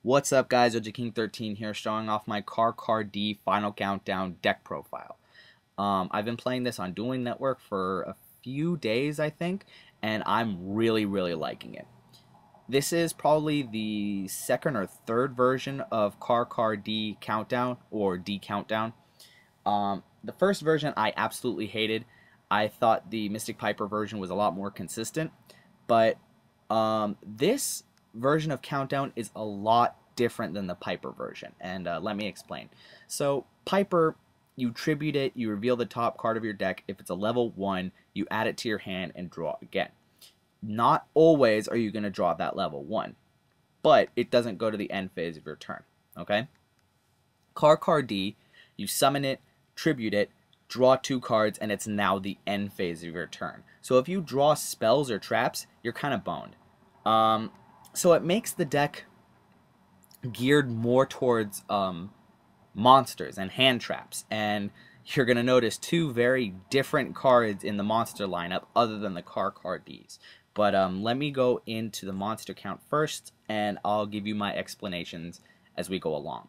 What's up, guys? OjaKing13 here, showing off my Car D Final Countdown deck profile. I've been playing this on Dueling Network for a few days, I think, and I'm really liking it. This is probably the second or third version of Car D Countdown, or D Countdown. The first version I absolutely hated. I thought the Mystic Piper version was a lot more consistent, but this version of Countdown is a lot different than the Piper version, and let me explain. So Piper, you tribute it, you reveal the top card of your deck. If it's a level 1, you add it to your hand and draw again. Not always are you going to draw that level 1, but it doesn't go to the end phase of your turn, okay? Car D, you summon it, tribute it, draw 2 cards, and it's now the end phase of your turn. So if you draw spells or traps, you're kind of boned. So it makes the deck geared more towards monsters and hand traps, and you're going to notice 2 very different cards in the monster lineup other than the Car Ds. But let me go into the monster count first, and I'll give you my explanations as we go along.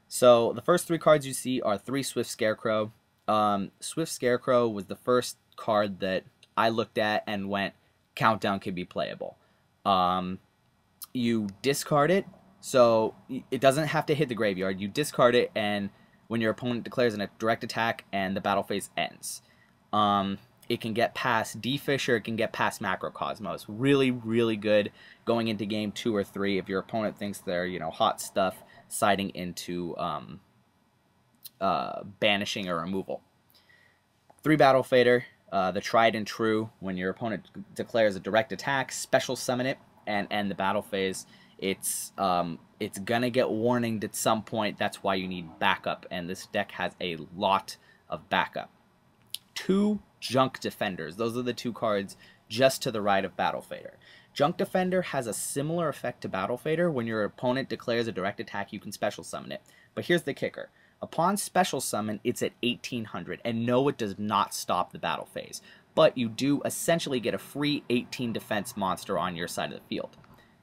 So the first 3 cards you see are 3 Swift Scarecrow. Swift Scarecrow was the first card that I looked at and went, Countdown can be playable. You discard it, so it doesn't have to hit the graveyard. You discard it, and when your opponent declares a direct attack and the battle phase ends, it can get past D-Fisher, it can get past Macrocosmos. Really good going into game 2 or 3 if your opponent thinks they're, hot stuff, siding into banishing or removal. 3 Battle Fader, the tried and true. When your opponent declares a direct attack, special summon it and end the battle phase. It's gonna get warninged at some point. That's why you need backup, and this deck has a lot of backup. 2 Junk Defenders. Those are the 2 cards just to the right of Battle Fader. Junk Defender has a similar effect to Battle Fader. When your opponent declares a direct attack, you can special summon it. But here's the kicker. Upon special summon, it's at 1800, and no, it does not stop the battle phase. But you do essentially get a free 18 defense monster on your side of the field.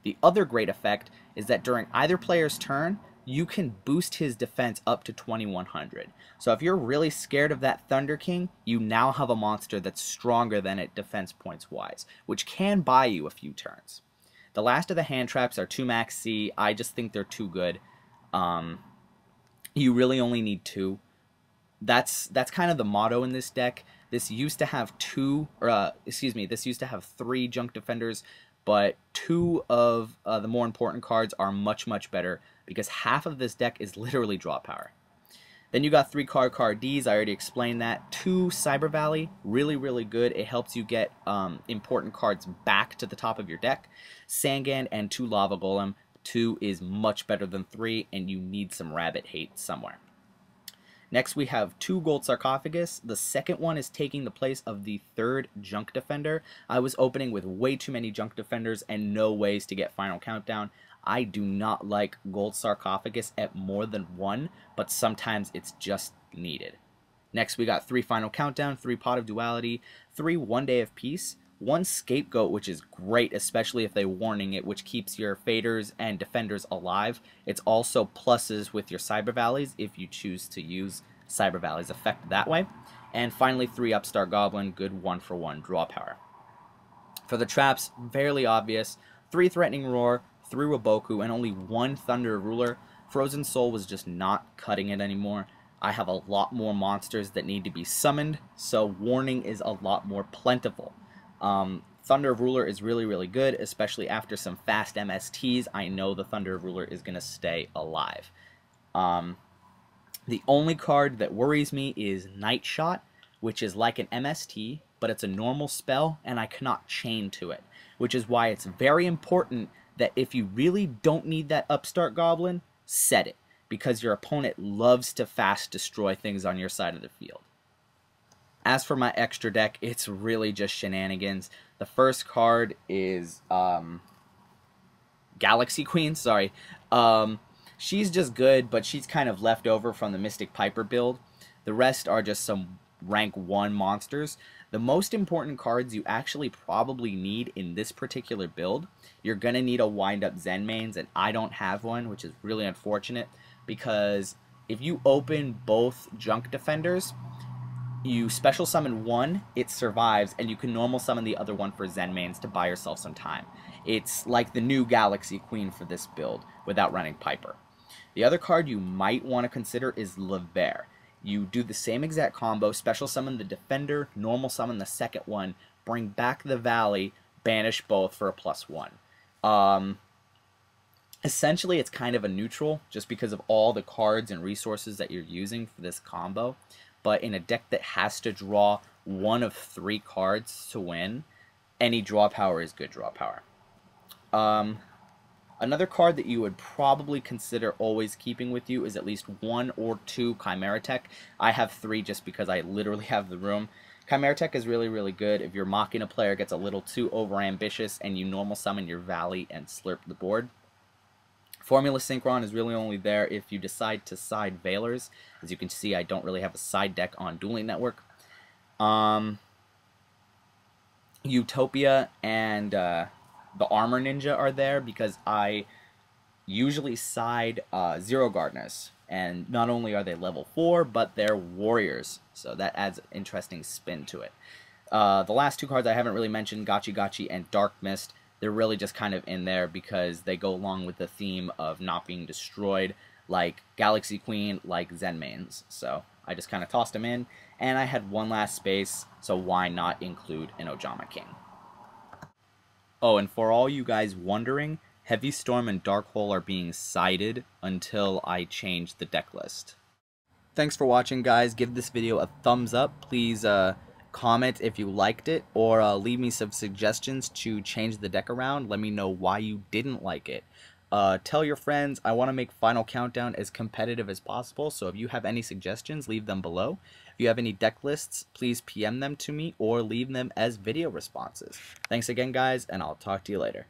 The other great effect is that during either player's turn, you can boost his defense up to 2100. So if you're really scared of that Thunder King, you now have a monster that's stronger than it defense points wise, which can buy you a few turns. The last of the hand traps are 2 Max C. I just think they're too good. You really only need 2. That's kind of the motto in this deck. This used to have 3 Junk Defenders, but 2 of the more important cards are much better, because half of this deck is literally draw power. Then you got 3 Car Ds, I already explained that. 2 Cyber Valley, really good. It helps you get important cards back to the top of your deck. Sangan and 2 Lava Golem. 2 is much better than 3, and you need some rabbit hate somewhere. Next we have 2 Gold Sarcophagus. The second one is taking the place of the 3rd Junk Defender. I was opening with way too many Junk Defenders and no ways to get Final Countdown. I do not like Gold Sarcophagus at more than 1, but sometimes it's just needed. Next we got 3 Final Countdown, 3 Pot of Duality, 3 One Day of Peace, 1 Scapegoat, which is great, especially if they warning it, which keeps your Faders and Defenders alive. It's also pluses with your Cyber Valleys if you choose to use Cyber Valley's effect that way. And finally 3 Upstart Goblin, good 1-for-1 draw power. For the traps, fairly obvious. 3 Threatening Roar, 3 Raboku, and only 1 Thunder Ruler. Frozen Soul was just not cutting it anymore. I have a lot more monsters that need to be summoned, so warning is a lot more plentiful. Thunder Ruler is really good, especially after some fast MSTs. I know the Thunder Ruler is going to stay alive. The only card that worries me is Night Shot, which is like an MST, but it's a normal spell, and I cannot chain to it, which is why it's very important that if you really don't need that Upstart Goblin, set it, because your opponent loves to fast destroy things on your side of the field. As for my extra deck, it's really just shenanigans. The first card is Galaxy Queen, sorry. She's just good, but she's kind of left over from the Mystic Piper build. The rest are just some rank 1 monsters. The most important cards you actually probably need in this particular build, you're going to need a wind-up Zen mains, and I don't have one, which is really unfortunate, because if you open both Junk Defenders, you special summon one, it survives, and you can normal summon the other one for Zen mains to buy yourself some time. It's like the new Galaxy Queen for this build, without running Piper. The other card you might want to consider is Lever. You do the same exact combo, special summon the Defender, normal summon the second one, bring back the Valley, banish both for a +1. Essentially, it's kind of a neutral, just because of all the cards and resources that you're using for this combo. But in a deck that has to draw one of 3 cards to win, any draw power is good draw power. Another card that you would probably consider always keeping with you is at least 1 or 2 Chimera Tech. I have 3 just because I literally have the room. Chimera Tech is really, really good if your Machina player gets a little too overambitious and you normal summon your Valley and slurp the board. Formula Synchron is really only there if you decide to side Veilers. As you can see, I don't really have a side deck on Dueling Network. Utopia and the Armor Ninja are there because I usually side Zero Gardeners. And not only are they level 4, but they're warriors. So that adds an interesting spin to it. The last 2 cards I haven't really mentioned, Gachi Gachi and Dark Mist. They're really just kind of in there because they go along with the theme of not being destroyed, like Galaxy Queen, like Zen mains. So I just kind of tossed them in, and I had one last space, so why not include an Ojama King? Oh, and for all you guys wondering, Heavy Storm and Dark Hole are being sided until I change the deck list. Thanks for watching, guys. Give this video a thumbs up. Please comment if you liked it, or leave me some suggestions to change the deck around. Let me know why you didn't like it. Tell your friends. I want to make Final Countdown as competitive as possible, so if you have any suggestions, leave them below. If you have any deck lists, please PM them to me or leave them as video responses. Thanks again, guys, and I'll talk to you later.